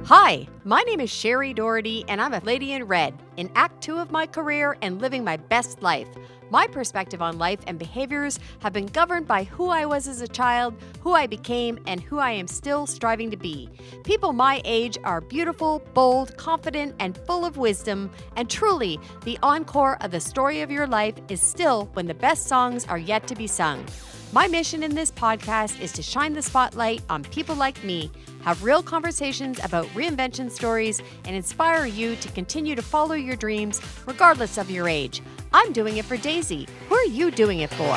Hi, my name is Shari Doherty, and I'm a lady in red, in Act 2 of my career and living my best life. My perspective on life and behaviors have been governed by who I was as a child, who I became, and who I am still striving to be. People my age are beautiful, bold, confident, and full of wisdom, and truly, the encore of the story of your life is still when the best songs are yet to be sung. My mission in this podcast is to shine the spotlight on people like me, have real conversations about reinvention stories, and inspire you to continue to follow your dreams regardless of your age. I'm doing it for Daisy. Who are you doing it for?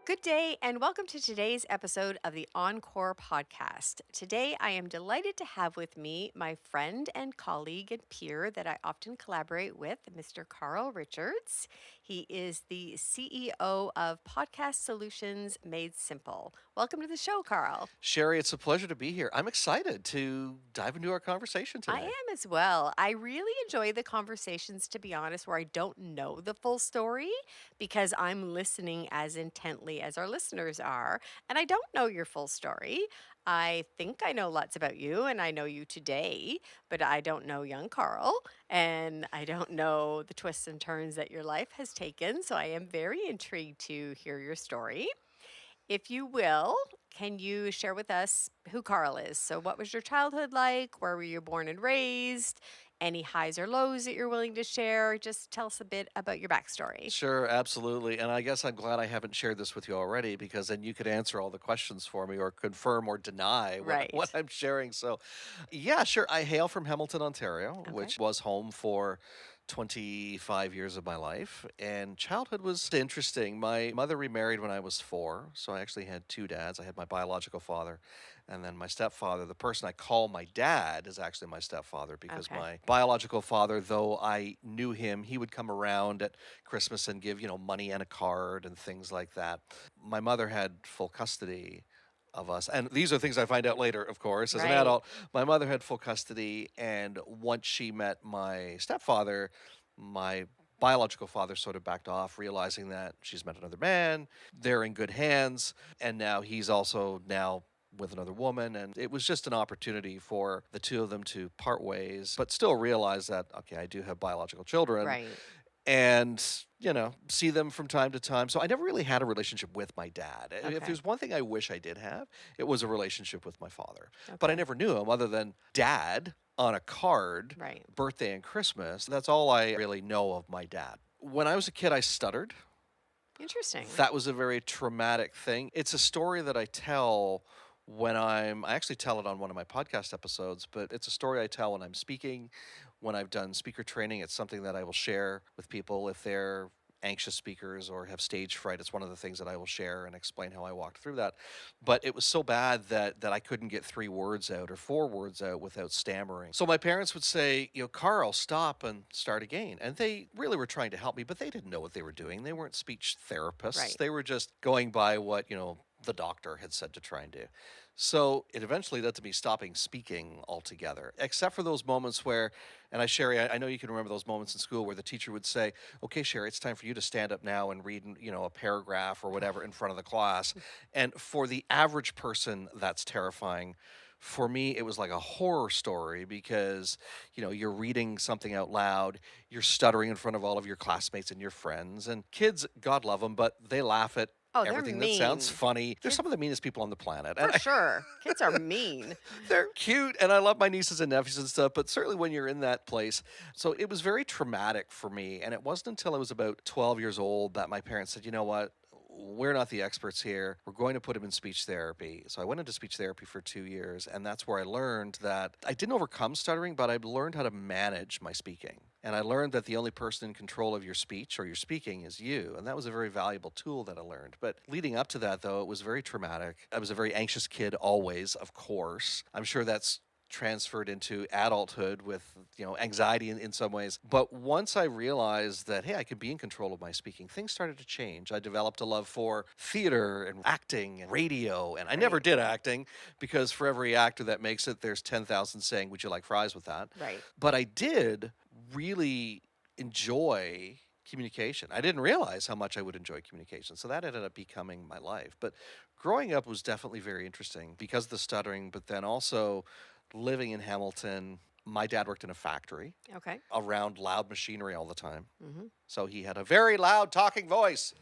Good day, and welcome to today's episode of the Encore Podcast. Today, I am delighted to have with me my friend and colleague and peer that I often collaborate with, Mr. Carl Richards. He is the CEO of Podcast Solutions Made Simple. Welcome to the show, Carl. Shari, it's a pleasure to be here. I'm excited to dive into our conversation today. I am as well. I really enjoy the conversations, to be honest, where I don't know the full story because I'm listening as intently as our listeners are, and I don't know your full story. I think I know lots about you, and I know you today, but I don't know young Carl, and I don't know the twists and turns that your life has taken. So I am very intrigued to hear your story. If you will, can you share with us who Carl is? So, what was your childhood like? Where were you born and raised? Any highs or lows that you're willing to share? Just tell us a bit about your backstory. Sure, absolutely. And I guess I'm glad I haven't shared this with you already because then you could answer all the questions for me or confirm or deny Right. what I'm sharing. So, yeah, sure. I hail from Hamilton, Ontario, Okay. which was home for 25 years of my life. And childhood was interesting. My mother remarried when I was 4. So I actually had 2 dads. I had my biological father and then my stepfather. The person I call my dad is actually my stepfather because Okay. my biological father, though I knew him, he would come around at Christmas and give, money and a card and things like that. My mother had full custody of us. And these are things I find out later, of course, as an Right. adult. My mother had full custody, and once she met my stepfather, my biological father sort of backed off, realizing that she's met another man, they're in good hands, and now he's also now with another woman, and it was just an opportunity for the two of them to part ways, but still realize that, okay, I do have biological children, Right. and see them from time to time. So I never really had a relationship with my dad. If Okay. there's one thing I wish I did have, it was a relationship with my father. But I Okay. never knew him other than dad on a card, Right. birthday and Christmas. That's all I really know of my dad. When I was a kid, I stuttered. Interesting. That was a very traumatic thing. It's a story that I tell I actually tell it on one of my podcast episodes, but it's a story I tell when I'm speaking, when I've done speaker training. It's something that I will share with people if they're anxious speakers or have stage fright. It's one of the things that I will share and explain how I walked through that. But it was so bad that I couldn't get 3 words out or 4 words out without stammering. So my parents would say, Carl, stop and start again. And they really were trying to help me, but they didn't know what they were doing. They weren't speech therapists. Right. They were just going by what, the doctor had said to try and do. So it eventually led to me stopping speaking altogether, except for those moments where, and Sherry, I know you can remember those moments in school where the teacher would say, okay, Sherry, it's time for you to stand up now and read, a paragraph or whatever in front of the class. And for the average person, that's terrifying. For me, it was like a horror story because, you're reading something out loud, you're stuttering in front of all of your classmates and your friends. And kids, God love them, but they laugh at Oh, they're everything mean. that sounds funny. They're Kids- some of the meanest people on the planet. For sure. Kids are mean. They're cute, and I love my nieces and nephews and stuff, but certainly when you're in that place. So it was very traumatic for me, and it wasn't until I was about 12 years old that my parents said, you know what? We're not the experts here. We're going to put him in speech therapy. So I went into speech therapy for 2 years, and that's where I learned that I didn't overcome stuttering, but I learned how to manage my speaking. And I learned that the only person in control of your speech or your speaking is you. And that was a very valuable tool that I learned. But leading up to that, though, it was very traumatic. I was a very anxious kid always, of course. I'm sure that's transferred into adulthood with anxiety in some ways. But once I realized that, hey, I could be in control of my speaking, things started to change. I developed a love for theater and acting and radio, and I never Right. did acting because for every actor that makes it, there's 10,000 saying, would you like fries with that? Right. But I did really enjoy communication. I didn't realize how much I would enjoy communication. So that ended up becoming my life. But growing up was definitely very interesting because of the stuttering, but then also living in Hamilton. My dad worked in a factory Okay. around loud machinery all the time. Mm-hmm. So he had a very loud talking voice.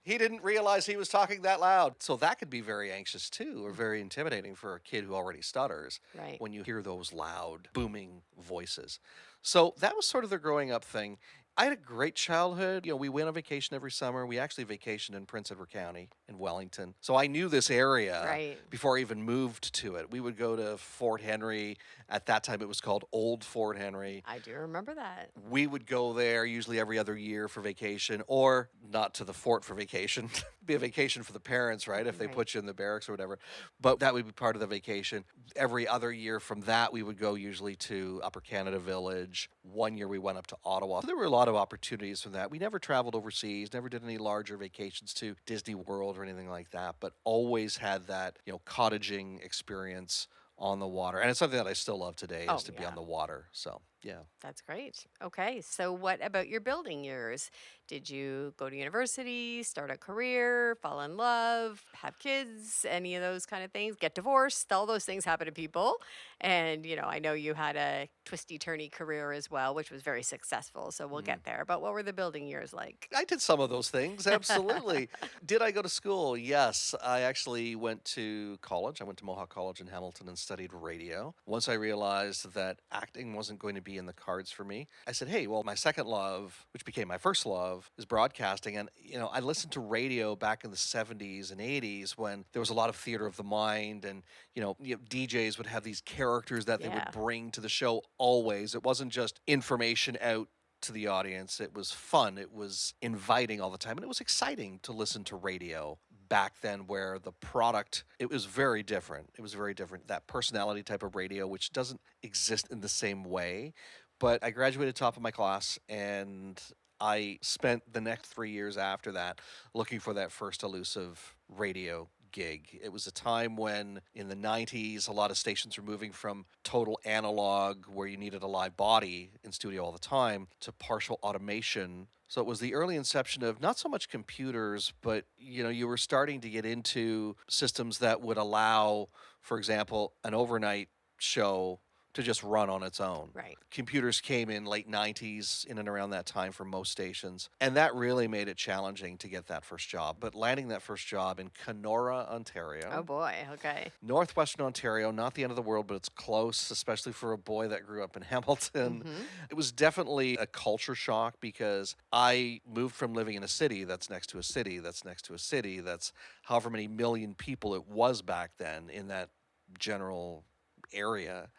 He didn't realize he was talking that loud. So that could be very anxious too, or very intimidating for a kid who already stutters Right. when you hear those loud, booming voices. So that was sort of the growing up thing. I had a great childhood. We went on vacation every summer. We actually vacationed in Prince Edward County in Wellington. So I knew this area Right. before I even moved to it. We would go to Fort Henry. At that time, it was called Old Fort Henry. I do remember that. We would go there usually every other year for vacation, or not to the fort for vacation. Be a vacation for the parents, right? If they Right. put you in the barracks or whatever. But that would be part of the vacation. Every other year from that, we would go usually to Upper Canada Village. One year we went up to Ottawa. There were a lot of opportunities from that. We never traveled overseas, never did any larger vacations to Disney World or anything like that, but always had that, cottaging experience on the water. And it's something that I still love today Oh, is to be yeah. on the water. So, yeah. That's great. Okay. So, what about your building years? Did you go to university, start a career, fall in love, have kids, any of those kind of things, get divorced? All those things happen to people. And, I know you had a twisty turny career as well, which was very successful. So, we'll get there. But what were the building years like? I did some of those things, absolutely. Did I go to school? Yes. I actually went to college. I went to Mohawk College in Hamilton and studied radio. Once I realized that acting wasn't going to be in the cards for me, I said, hey, well, my second love, which became my first love, is broadcasting. And, I listened to radio back in the 70s and 80s when there was a lot of theater of the mind, and, DJs would have these characters that they Yeah. would bring to the show always. It wasn't just information out to the audience. It was fun. It was inviting all the time. And it was exciting to listen to radio back then, where the product, it was very different. It was very different. That personality type of radio, which doesn't exist in the same way. But I graduated top of my class, and I spent the next 3 years after that looking for that first elusive radio gig. It was a time when in the 90s, a lot of stations were moving from total analog, where you needed a live body in studio all the time, to partial automation. So it was the early inception of not so much computers, but you were starting to get into systems that would allow, for example, an overnight show to just run on its own. Right. Computers came in late 90s, in and around that time for most stations. And that really made it challenging to get that first job. But landing that first job in Kenora, Ontario. Oh, boy. Okay. Northwestern Ontario, not the end of the world, but it's close, especially for a boy that grew up in Hamilton. Mhm. It was definitely a culture shock, because I moved from living in a city that's next to a city that's next to a city that's however many million people it was back then in that general area,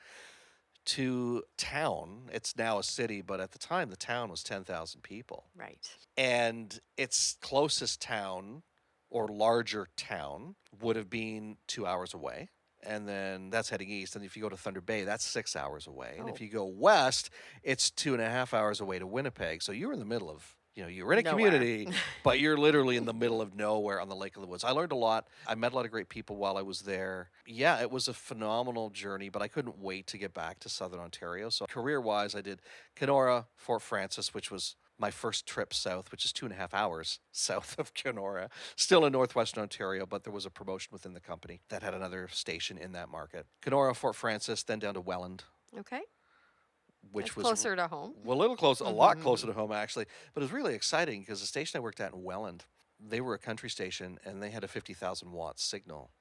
to town. It's now a city, but at the time the town was 10,000 people. Right. And its closest town or larger town would have been 2 hours away. And then that's heading east. And if you go to Thunder Bay, that's 6 hours away. And Oh. if you go west, it's 2.5 hours away to Winnipeg. So you're in the middle of, you're in a Nowhere. community, but you're literally in the middle of nowhere on the Lake of the Woods. I learned a lot. I met a lot of great people while I was there. Yeah, it was a phenomenal journey, but I couldn't wait to get back to Southern Ontario. So career-wise, I did Kenora, Fort Frances, which was my first trip south, which is 2.5 hours south of Kenora, still in Northwestern Ontario, but there was a promotion within the company that had another station in that market. Kenora, Fort Frances, then down to Welland, Okay. which That's was closer to home. well, a little close, a lot Mhm. closer to home, actually. But it was really exciting because the station I worked at in Welland, they were a country station, and they had a 50,000 watt signal,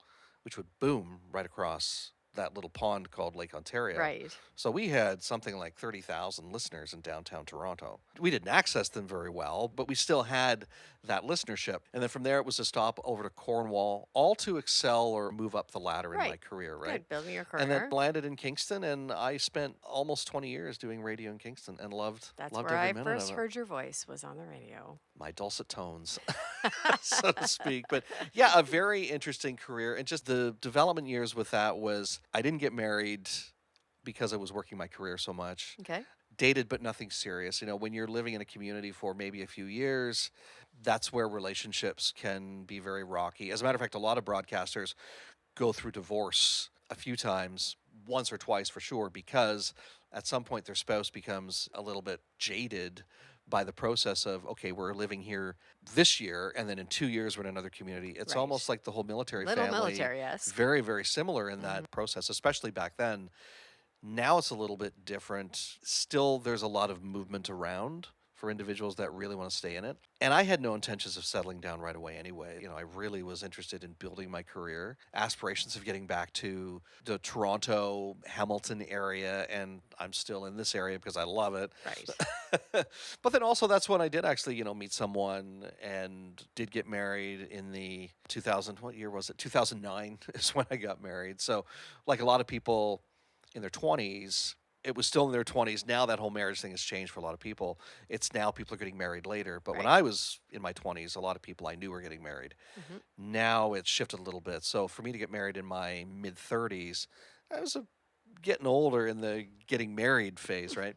which would boom right across that little pond called Lake Ontario. Right. So we had something like 30,000 listeners in downtown Toronto. We didn't access them very well, but we still had that listenership. And then from there, it was a stop over to Cornwall, all to excel or move up the ladder in my Right. career, right? Good. Building your career. And then landed in Kingston, and I spent almost 20 years doing radio in Kingston and loved That's loved where every I minute first of it. heard your voice, was on the radio. My dulcet tones, so to speak. But yeah, a very interesting career. And just the development years with that was I didn't get married because I was working my career so much. Okay. Dated, but nothing serious. When you're living in a community for maybe a few years, that's where relationships can be very rocky. As a matter of fact, a lot of broadcasters go through divorce a few times, once or twice for sure, because at some point their spouse becomes a little bit jaded by the process of, okay, we're living here this year, and then in 2 years we're in another community. It's Right. almost like the whole military Little family. military-esque. Very, very similar in that process, especially back then. Now it's a little bit different. Still, there's a lot of movement around for individuals that really want to stay in it. And I had no intentions of settling down right away anyway. I really was interested in building my career, aspirations of getting back to the Toronto, Hamilton area, and I'm still in this area because I love it. Right. But then also that's when I did actually, meet someone and did get married in the 2000, what year was it? 2009 is when I got married. So like a lot of people in their 20s, it was still in their 20s. Now that whole marriage thing has changed for a lot of people. It's now people are getting married later. But when Right. I was in my 20s, a lot of people I knew were getting married. Now it's shifted a little bit. So for me to get married in my mid 30s, I was getting older in the getting married phase, right?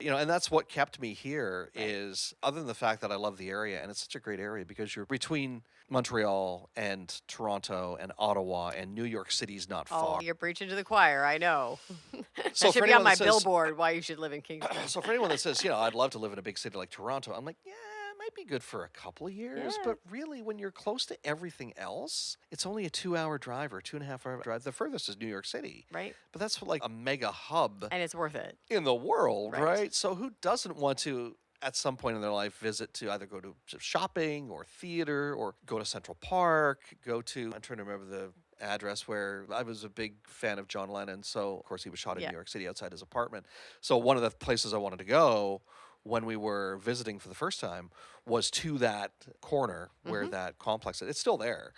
And that's what kept me here is other than the fact that I love the area, and it's such a great area because you're between Montreal and Toronto and Ottawa, and New York City's not Oh, far. you're preaching to the choir. I know. So That for should be on anyone my that says- billboard why you should live in Kingston. So for anyone that says, I'd love to live in a big city like Toronto, I'm like, yeah, it might be good for a couple of years, Yeah. but really when you're close to everything else, it's only a 2-hour drive or 2.5-hour drive. The furthest is New York City. Right. But that's like a mega hub And it's worth it. in the world, Right. right? So who doesn't want to at some point in their life visit to either go to shopping or theater or go to Central Park, I'm trying to remember the address where I was a big fan of John Lennon. So of course he was shot in Yeah. New York City outside his apartment. So one of the places I wanted to go when we were visiting for the first time was to that corner where that complex is. It's still there.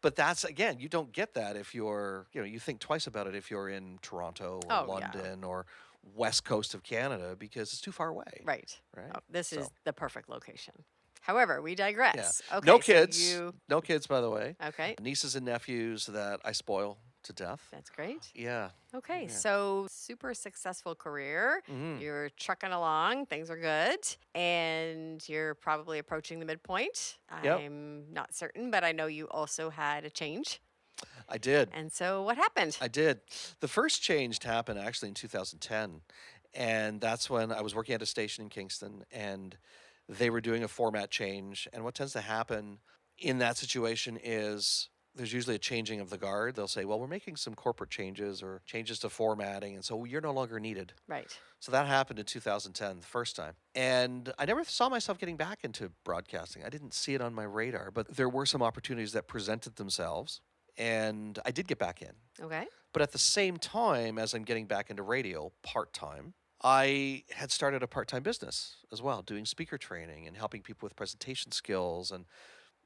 But that's, again, you don't get that if you're, you think twice about it if you're in Toronto or Oh, yeah. London or west coast of Canada because it's too far away. Right. Right. Oh, this is So- the perfect location. However, we digress. Okay. No so kids. you- No kids, by the way. Okay. Nieces and nephews that I spoil to death. That's great. Yeah. Okay. Yeah. So super successful career. Mhm. You're trucking along. Things are good. And you're probably approaching the midpoint. Yep. I'm not certain, but I know you also had a change. I did. And so what happened? I did. The first change happened actually in 2010. And that's when I was working at a station in Kingston and they were doing a format change. And what tends to happen in that situation is there's usually a changing of the guard. They'll say, well, we're making some corporate changes or changes to formatting. And so you're no longer needed. Right. So that happened in 2010, the first time. And I never saw myself getting back into broadcasting. I didn't see it on my radar, but there were some opportunities that presented themselves. And I did get back in. Okay. But at the same time as I'm getting back into radio part-time, I had started a part-time business as well, doing speaker training and helping people with presentation skills and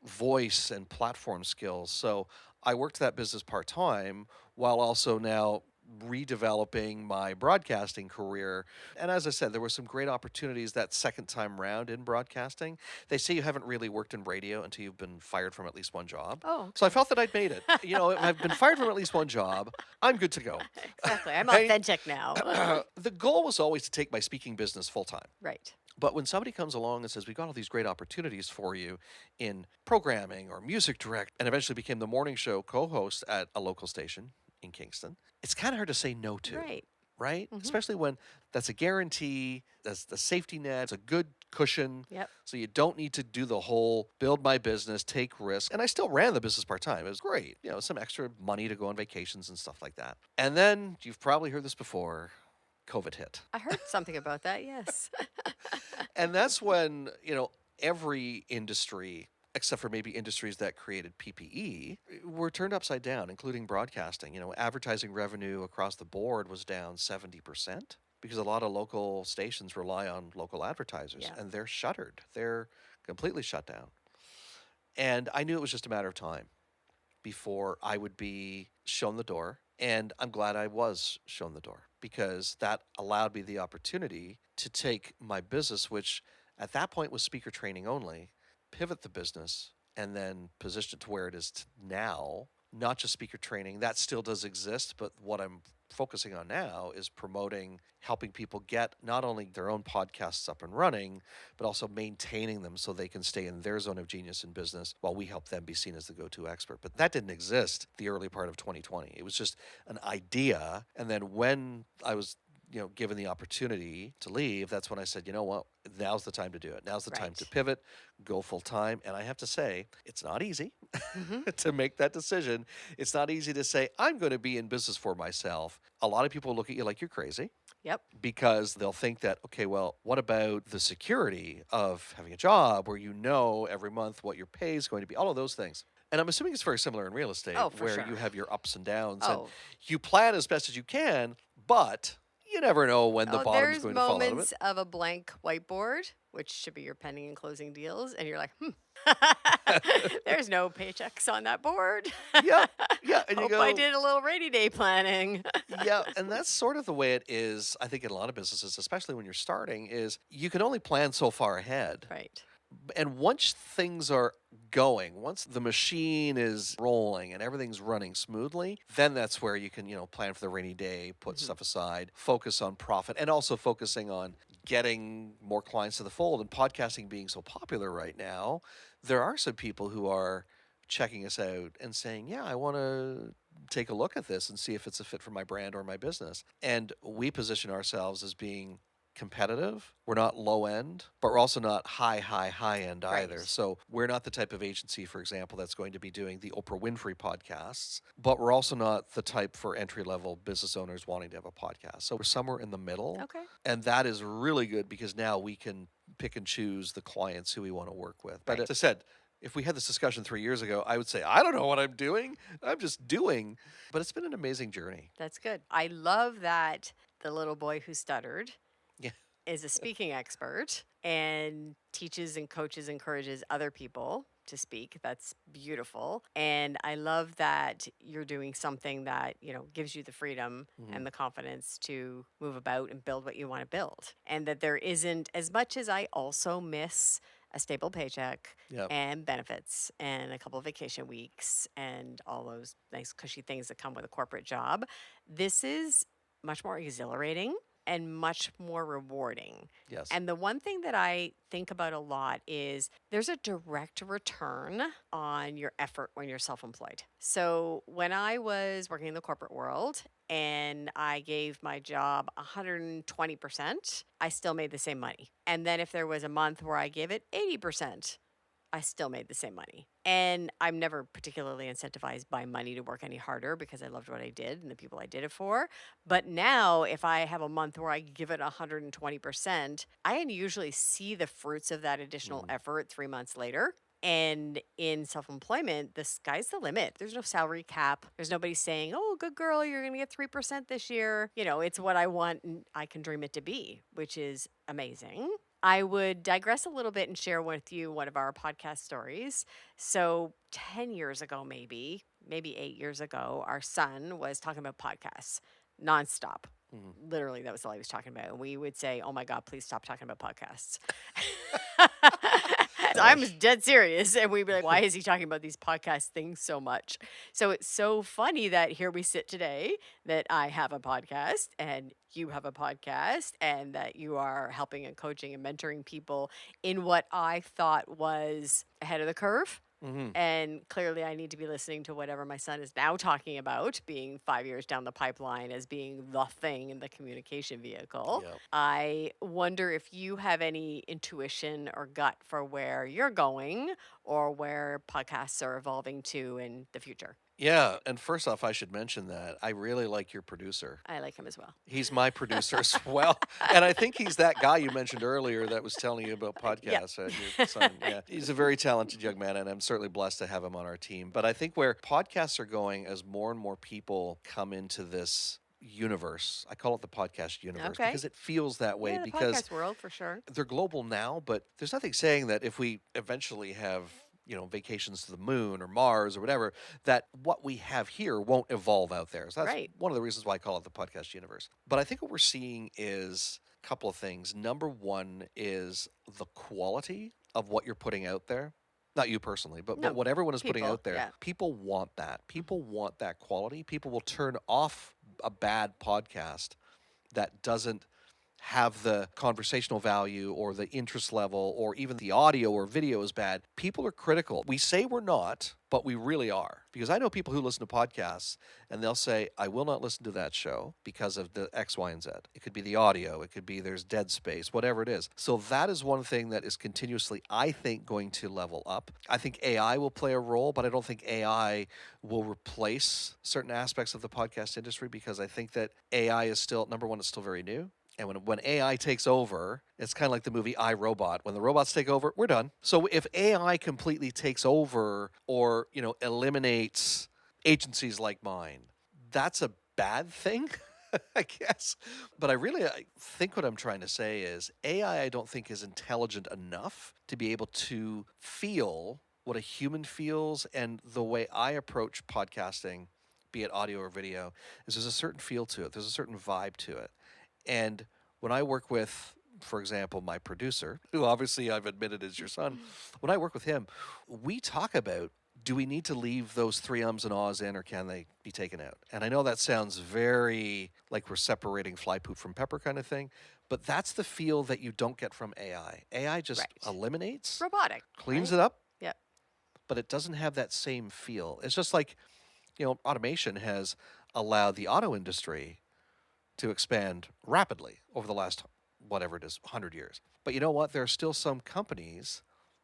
voice and platform skills. So I worked that business part-time while also now redeveloping my broadcasting career. And as I said, there were some great opportunities that second time round in broadcasting. They say you haven't really worked in radio until you've been fired from at least one job. Oh, So I felt that I'd made it. I've been fired from at least one job. I'm good to go. exactly. I'm Hey. authentic now. The goal was always to take my speaking business full time. Right. But when somebody comes along and says, we've got all these great opportunities for you in programming or music direct, and eventually became the morning show co-host at a local station in Kingston, it's kind of hard to say no to. Right. Right? Especially when that's a guarantee, that's the safety net, it's a good cushion. Yep. So you don't need to do the whole build my business, take risks. And I still ran the business part-time. It was great. Some extra money to go on vacations and stuff like that. And then, you've probably heard this before, COVID hit. I heard something about that. Yes. And that's when, every industry, except for maybe industries that created PPE, were turned upside down, including broadcasting. Advertising revenue across the board was down 70% because a lot of local stations rely on local advertisers Yeah. and they're shuttered. They're completely shut down. And I knew it was just a matter of time before I would be shown the door. And I'm glad I was shown the door because that allowed me the opportunity to take my business, which at that point was speaker training only, pivot the business, and then position it to where it is now, not just speaker training. That still does exist, but what I'm focusing on now is promoting, helping people get not only their own podcasts up and running, but also maintaining them so they can stay in their zone of genius in business while we help them be seen as the go-to expert. But that didn't exist the early part of 2020. It was just an idea. And then when I was given the opportunity to leave, that's when I said, you know what, now's the time to do it. Now's the time to Right. pivot, go full time. And I have to say, it's not easy Hmm. to make that decision. It's not easy to say, I'm going to be in business for myself. A lot of people look at you like you're crazy Yep. because they'll think that, okay, well, what about the security of having a job where you know every month what your pay is going to be, all of those things. And I'm assuming it's very similar in real estate Oh, for where you sure. have your ups and downs and Oh, you plan as best as you can, but you never know when the oh, bottom's there's going to fall out of it. moments of a blank whiteboard, which should be your pending and closing deals, and you're like, there's no paychecks on that board. Yeah, yeah, and you Hope I go, did a little rainy day planning. yeah, and that's sort of the way it is, I think, in a lot of businesses, especially when you're starting, is you can only plan so far ahead. Right. And once things are going, once the machine is rolling and everything's running smoothly, then that's where you can, plan for the rainy day, put Hmm. stuff aside, focus on profit, and also focusing on getting more clients to the fold. And podcasting being so popular right now, there are some people who are checking us out and saying, yeah, I want to take a look at this and see if it's a fit for my brand or my business. And we position ourselves as being competitive. We're not low end, but we're also not high end either. Right. So we're not the type of agency, for example, that's going to be doing the Oprah Winfrey podcasts, but we're also not the type for entry level business owners wanting to have a podcast. So we're somewhere in the middle. Okay. And that is really good because now we can pick and choose the clients who we want to work with. But Right. as I said, if we had this discussion 3 years ago, I would say, I don't know what I'm doing. I'm just doing. But it's been an amazing journey. That's good. I love that the little boy who stuttered Yeah. is a speaking expert and teaches and coaches, encourages other people to speak. That's beautiful. And I love that you're doing something that, gives you the freedom Mhm. and the confidence to move about and build what you want to build. And that there isn't, as much as I also miss a stable paycheck Yeah. and benefits and a couple of vacation weeks and all those nice cushy things that come with a corporate job, this is much more exhilarating and much more rewarding. Yes. And the one thing that I think about a lot is there's a direct return on your effort when you're self employed. So when I was working in the corporate world and I gave my job 120%, I still made the same money. And then if there was a month where I gave it 80%, I still made the same money. And I'm never particularly incentivized by money to work any harder because I loved what I did and the people I did it for. But now, if I have a month where I give it 120%, I can usually see the fruits of that additional Mhm. effort 3 months later. And in self employment, the sky's the limit. There's no salary cap. There's nobody saying, oh, good girl, you're going to get 3% this year. It's what I want and I can dream it to be, which is amazing. I would digress a little bit and share with you one of our podcast stories. So, 10 years ago, maybe 8 years ago, our son was talking about podcasts nonstop. Mhm. Literally, that was all he was talking about. And we would say, oh my God, please stop talking about podcasts. I'm Gosh. dead serious. And we'd be like, why is he talking about these podcast things so much? So it's so funny that here we sit today, that I have a podcast and you have a podcast, and that you are helping and coaching and mentoring people in what I thought was ahead of the curve. Mhm. And clearly, I need to be listening to whatever my son is now talking about, being 5 years down the pipeline as being the thing in the communication vehicle. Yeah. I wonder if you have any intuition or gut for where you're going or where podcasts are evolving to in the future. Yeah, and first off, I should mention that I really like your producer. I like him as well. He's my producer as well, and I think he's that guy you mentioned earlier that was telling you about Yeah. podcasts. Your son, yeah, he's a very talented young man, and I'm certainly blessed to have him on our team. But I think where podcasts are going, as more and more people come into this universe, I call it the podcast universe Okay. because it feels that way Yeah, the because podcast world for sure. they're global now, but there's nothing saying that if we eventually have, vacations to the moon or Mars or whatever, that what we have here won't evolve out there. So that's Right. one of the reasons why I call it the podcast universe. But I think what we're seeing is a couple of things. Number one is the quality of what you're putting out there. Not you personally, but No, what everyone is putting people. out there. Yeah. People want that. People want that quality. People will turn off a bad podcast that doesn't have the conversational value or the interest level or even the audio or video is bad, people are critical. We say we're not, but we really are. Because I know people who listen to podcasts and they'll say, I will not listen to that show because of the X, Y, and Z. It could be the audio, it could be there's dead space, whatever it is. So that is one thing that is continuously, I think, going to level up. I think AI will play a role, but I don't think AI will replace certain aspects of the podcast industry because I think that AI is still, number one, it's still very new. And when AI takes over, it's kind of like the movie I, Robot. When the robots take over, we're done. So if AI completely takes over or, eliminates agencies like mine, that's a bad thing, I guess. But I think what I'm trying to say is AI, I don't think is intelligent enough to be able to feel what a human feels. And the way I approach podcasting, be it audio or video, is there's a certain feel to it. There's a certain vibe to it. And when I work with, for example, my producer, who obviously I've admitted is your son, when I work with him, we talk about, do we need to leave those three ums and ahs in or can they be taken out? And I know that sounds very like we're separating fly poop from pepper kind of thing, but that's the feel that you don't get from AI. AI just Right. eliminates, Robotic. cleans Right? it up, Yep. but it doesn't have that same feel. It's just like, automation has allowed the auto industry to expand rapidly over the last, whatever it is, 100 years. But you know what? There are still some companies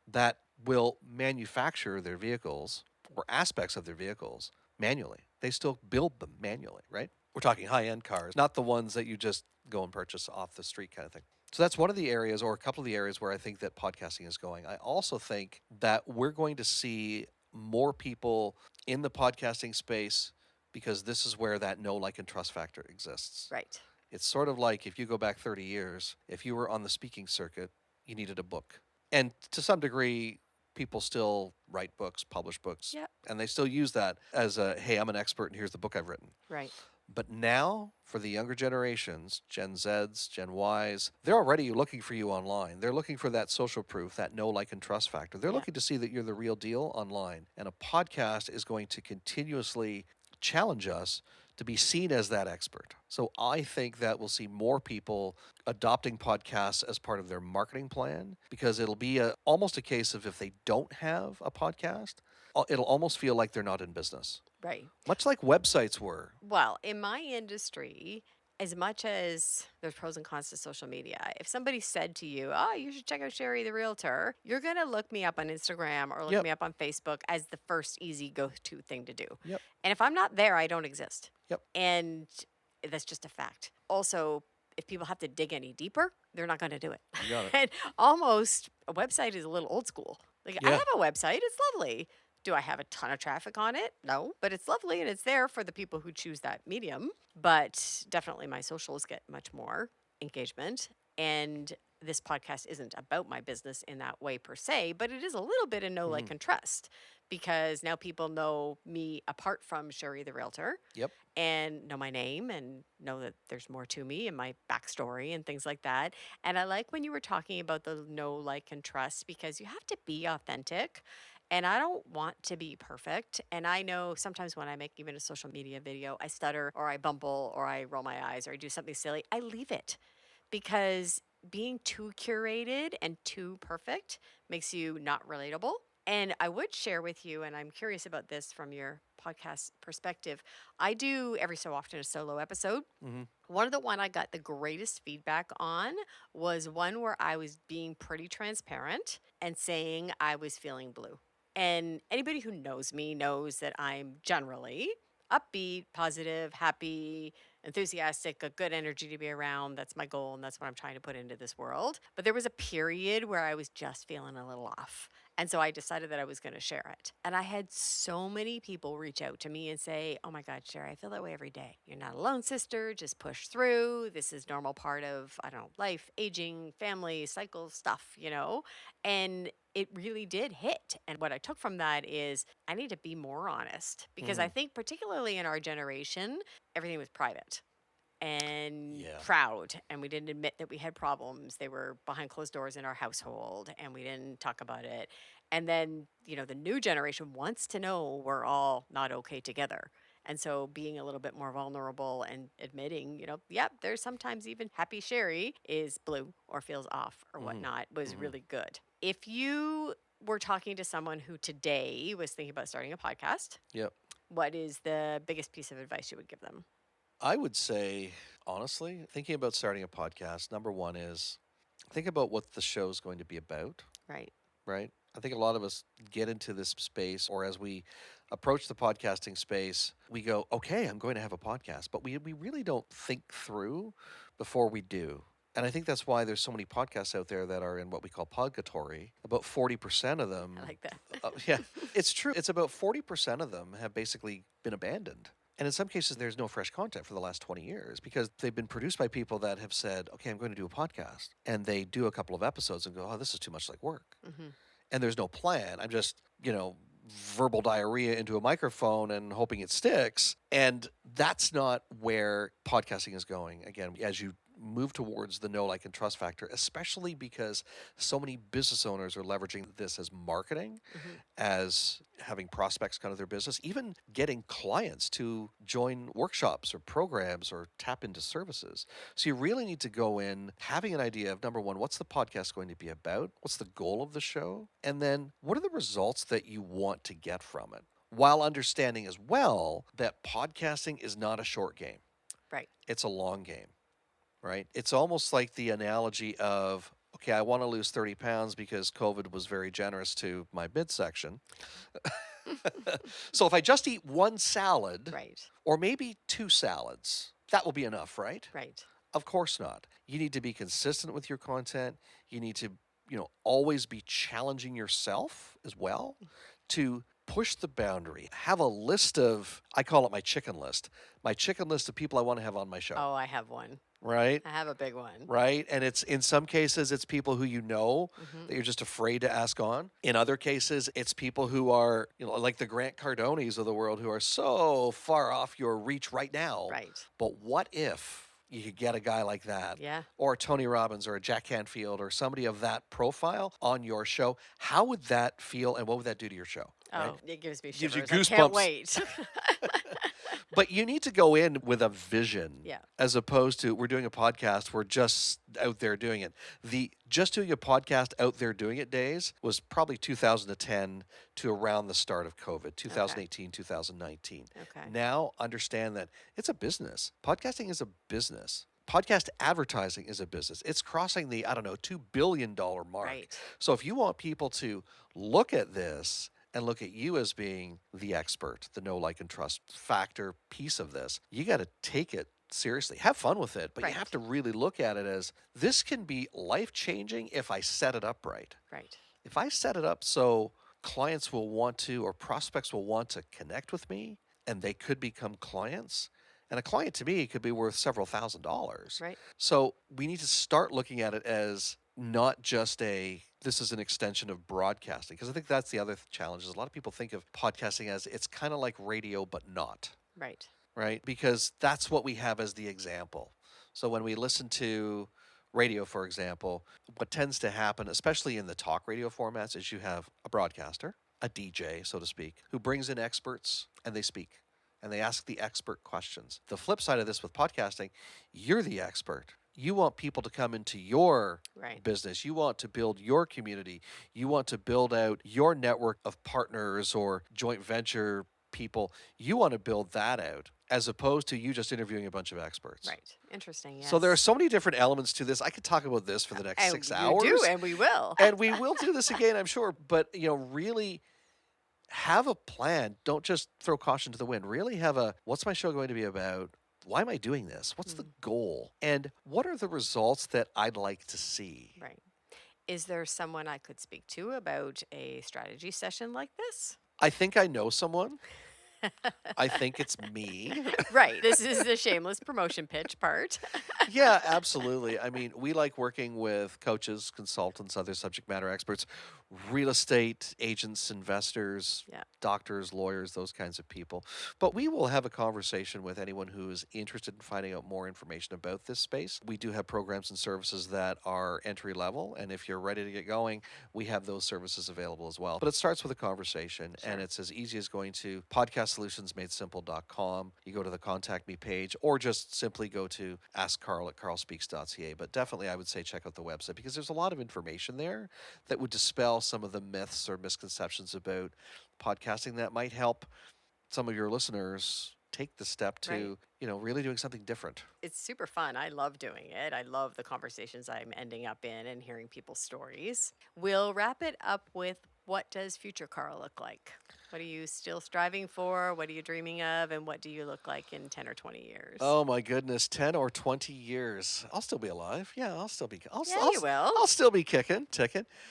that will manufacture their vehicles or aspects of their vehicles manually. They still build them manually, right? We're talking high end cars, not the ones that you just go and purchase off the street kind of thing. So that's one of the areas, or a couple of the areas, where I think that podcasting is going. I also think that we're going to see more people in the podcasting space because this is where that know, like, and trust factor exists. Right. It's sort of like if you go back 30 years, if you were on the speaking circuit, you needed a book. And to some degree, people still write books, publish books, Yep. and they still use that as a, hey, I'm an expert and here's the book I've written. Right. But now, for the younger generations, Gen Zs, Gen Ys, they're already looking for you online. They're looking for that social proof, that know, like, and trust factor. They're Yep. looking to see that you're the real deal online. And a podcast is going to continuously challenge us to be seen as that expert. So I think that we'll see more people adopting podcasts as part of their marketing plan because it'll be almost a case of if they don't have a podcast, it'll almost feel like they're not in business. Right. Much like websites were. Well, in my industry, as much as there's pros and cons to social media, if somebody said to you, oh, you should check out Shari the Realtor, you're going to look me up on Instagram or look Yep. me up on Facebook as the first easy go to thing to do. Yep. And if I'm not there, I don't exist. Yep. And that's just a fact. Also, if people have to dig any deeper, they're not going to do it. You got it. And almost a website is a little old school. Like, I Yeah. have a website, it's lovely. Do I have a ton of traffic on it? No, but it's lovely and it's there for the people who choose that medium. But definitely my socials get much more engagement. And this podcast isn't about my business in that way per se, but it is a little bit of know, like, and trust because now people know me apart from Shari the Realtor. Yep. And know my name and know that there's more to me and my backstory and things like that. And I like when you were talking about the know, like, and trust because you have to be authentic. And I don't want to be perfect. And I know sometimes when I make even a social media video, I stutter or I bumble or I roll my eyes or I do something silly. I leave it because being too curated and too perfect makes you not relatable. And I would share with you, and I'm curious about this from your podcast perspective. I do every so often a solo episode. Mm-hmm. One of the one I got the greatest feedback on was one where I was being pretty transparent and saying I was feeling blue. And anybody who knows me knows that I'm generally upbeat, positive, happy, enthusiastic, a good energy to be around. That's my goal, and that's what I'm trying to put into this world. But there was a period where I was just feeling a little off. And so I decided that I was going to share it. And I had so many people reach out to me and say, oh my God, Shari, I feel that way every day. You're not alone, sister. Just push through. This is normal part of, I don't know, life, aging, family, cycle stuff, And it really did hit. And what I took from that is I need to be more honest because I think particularly in our generation, everything was private and proud. And we didn't admit that we had problems. They were behind closed doors in our household and we didn't talk about it. And then, the new generation wants to know we're all not okay together. And so being a little bit more vulnerable and admitting, yep, there's sometimes even happy Shari is blue or feels off or whatnot was really good. If you were talking to someone who today was thinking about starting a podcast, Yep. what is the biggest piece of advice you would give them? I would say, honestly, thinking about starting a podcast, number one is think about what the show is going to be about, Right. right? I think a lot of us get into this space, or as we approach the podcasting space, we go, okay, I'm going to have a podcast, but we really don't think through before we do. And I think that's why there's so many podcasts out there that are in what we call podgatory. About 40% of them, I like that. yeah, it's true. It's about 40% of them have basically been abandoned. And in some cases, there's no fresh content for the last 20 years because they've been produced by people that have said, okay, I'm going to do a podcast. And they do a couple of episodes and go, oh, this is too much like work. And there's no plan. I'm just, verbal diarrhea into a microphone and hoping it sticks. And that's not where podcasting is going. Again, as you move towards the know, like, and trust factor, especially because so many business owners are leveraging this as marketing, as having prospects come to their business, even getting clients to join workshops or programs or tap into services. So you really need to go in having an idea of, number one, what's the podcast going to be about? What's the goal of the show? And then what are the results that you want to get from it? While understanding as well that podcasting is not a short game. Right. It's a long game. Right? It's almost like the analogy of, okay, I want to lose 30 pounds because COVID was very generous to my midsection. So if I just eat one salad, Right. or maybe two salads, that will be enough, right? Right. Of course not. You need to be consistent with your content. You need to, always be challenging yourself as well to push the boundary. Have a list of, I call it my chicken list of people I want to have on my show. Oh, I have one. Right? I have a big one. Right? And it's, in some cases, it's people who that you're just afraid to ask on. In other cases, it's people who are, like the Grant Cardones of the world, who are so far off your reach right now. Right. But what if you could get a guy like that? Yeah. Or a Tony Robbins or a Jack Canfield or somebody of that profile on your show? How would that feel and what would that do to your show? Oh, Right? it gives me Gives you shivers. I can't goosebumps. wait. But you need to go in with a vision, Yeah. as opposed to, we're doing a podcast, we're just out there doing it. The just doing a podcast out there doing it days was probably 2010 to around the start of COVID, 2018, 2019. Okay. Now understand that it's a business. Podcasting is a business. Podcast advertising is a business. It's crossing the, $2 billion mark. Right. So if you want people to look at this and look at you as being the expert, the know, like, and trust factor piece of this, you got to take it seriously. Have fun with it, but Right. you have to really look at it as, this can be life-changing if I set it up right. Right. If I set it up so clients will want to, or prospects will want to connect with me, and they could become clients, and a client to me could be worth several $1,000s. Right. So we need to start looking at it as not just this is an extension of broadcasting, because I think that's the other challenge is a lot of people think of podcasting as it's kind of like radio, but not. Right. Right? Because that's what we have as the example. So when we listen to radio, for example, what tends to happen, especially in the talk radio formats, is you have a broadcaster, a DJ, so to speak, who brings in experts and they speak and they ask the expert questions. The flip side of this with podcasting, you're the expert. You want people to come into your Right. business. You want to build your community. You want to build out your network of partners or joint venture people. You want to build that out as opposed to you just interviewing a bunch of experts. Right. Interesting. Yes. So there are so many different elements to this. I could talk about this for the next 6 hours. You do, and we will. And we will do this again, I'm sure. But, really have a plan. Don't just throw caution to the wind. Really have what's my show going to be about? Why am I doing this? What's the goal? And what are the results that I'd like to see? Right. Is there someone I could speak to about a strategy session like this? I think I know someone. I think it's me. Right. This is the shameless promotion pitch part. Yeah, absolutely. I mean, we like working with coaches, consultants, other subject matter experts, real estate agents, investors, Yeah. doctors, lawyers, those kinds of people. But we will have a conversation with anyone who is interested in finding out more information about this space. We do have programs and services that are entry level. And if you're ready to get going, we have those services available as well. But it starts with a conversation, and it's as easy as going to podcast podcastsolutionsmadesimple.com. You go to the contact me page or just simply go to askcarl@carlspeaks.ca. But definitely I would say check out the website because there's a lot of information there that would dispel some of the myths or misconceptions about podcasting that might help some of your listeners take the step to, really doing something different. It's super fun. I love doing it. I love the conversations I'm ending up in and hearing people's stories. We'll wrap it up with, what does future Carl look like? What are you still striving for? What are you dreaming of? And what do you look like in 10 or 20 years? Oh my goodness, 10 or 20 years. I'll still be alive. Yeah, I'll still be You will. I'll still be ticking.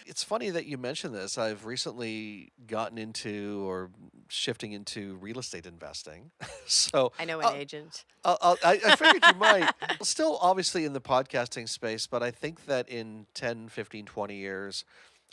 It's funny that you mentioned this. I've recently gotten into or shifting into real estate investing. So I know an agent. I figured you might. Still obviously in the podcasting space, but I think that in 10, 15, 20 years,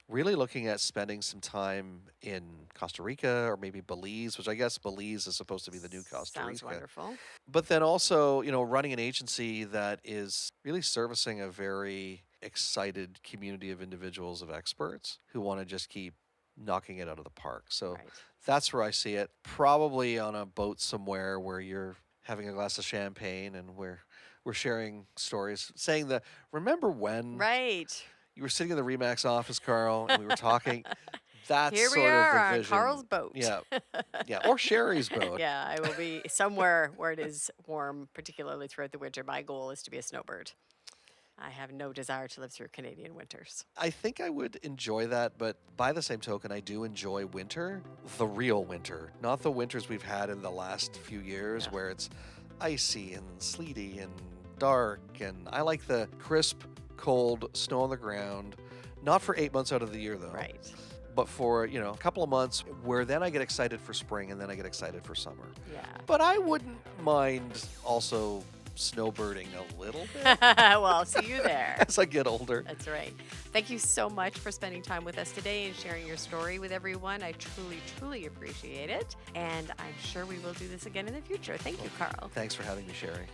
really looking at spending some time in Costa Rica or maybe Belize, which I guess Belize is supposed to be the new Costa Rica. Sounds wonderful. But then also, running an agency that is really servicing a very excited community of individuals, of experts who want to just keep knocking it out of the park. So Right. that's where I see it. Probably on a boat somewhere where you're having a glass of champagne and we're sharing stories, saying that, remember when Right. you were sitting in the Remax office, Carl, and we were talking. That's Here we sort are of the on vision. Carl's boat. Yeah, or Shari's boat. Yeah, I will be somewhere where it is warm, particularly throughout the winter. My goal is to be a snowbird. I have no desire to live through Canadian winters. I think I would enjoy that, but by the same token, I do enjoy winter, the real winter, not the winters we've had in the last few years where it's icy and sleety and dark. And I like the crisp, cold snow on the ground, not for 8 months out of the year though. Right. But for, a couple of months where then I get excited for spring and then I get excited for summer. Yeah. But I wouldn't mind also snowbirding a little bit Well, I'll see you there. as I get older. That's right. Thank you so much for spending time with us today and sharing your story with everyone. I truly, truly appreciate it. And I'm sure we will do this again in the future. Thank you, Carl. Thanks for having me, Shari.